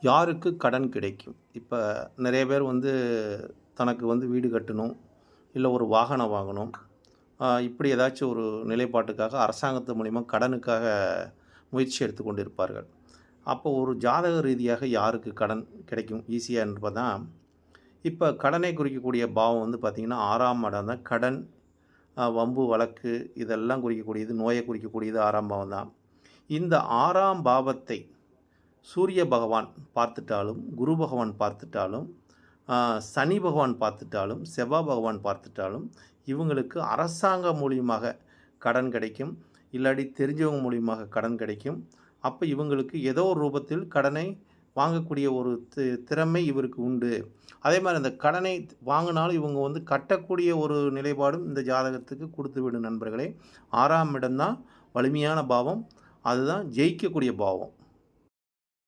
யாருக்கு கடன் கிடைக்கும்? இப்ப நெறைய பேர் தனக்கு வீடு கட்டணும், இல்ல ஒரு வாகனம் வாங்கணும். இப்படி ஏதாச்சும் ஒரு நிலைப்பாட்டுக்காக அரசாங்கத்து மூலியமா கடனுக்காக முயற்சி எடுத்துக் கொண்டிருப்பார்கள். அப்போ ஒரு ஜாதக ரீதியாக யாருக்கு கடன் கிடைக்கும் ஈஸியா என்று பார்த்தா, இப்ப கடனை குறிக்கக்கூடிய பாவம் பார்த்தீங்கன்னா, 6ஆம் இடம் தான். கடன், வம்பு, வழக்கு இதெல்லாம் குறிக்கக்கூடியது, நோய குறிக்கக்கூடியது 6ஆம் பாவம் தான். இந்த 6ஆம் பாவத்தை சூரிய பகவான் பார்த்துட்டாலும், குரு பகவான் பார்த்துட்டாலும், சனி பகவான் பார்த்துட்டாலும், செவ்வாய் பகவான் பார்த்துட்டாலும், இவங்களுக்கு அரசாங்கம் மூலியமாக கடன் கிடைக்கும். இல்லாட்டி தெரிஞ்சவங்க மூலியமாக கடன் கிடைக்கும். அப்ப இவங்களுக்கு ஏதோ ஒரு ரூபத்தில் கடனை வாங்கக்கூடிய ஒரு திறமை இவருக்கு உண்டு. அதேமாரி அந்த கடனை வாங்குனாலும் இவங்க கட்டக்கூடிய ஒரு நிலைப்பாடும் இந்த ஜாதகத்துக்கு குடுத்துவிடும் நண்பர்களே. 6ஆம் இடம் தான் வலிமையான பாவம். அதுதான் ஜெயிக்கக்கூடிய பாவம்.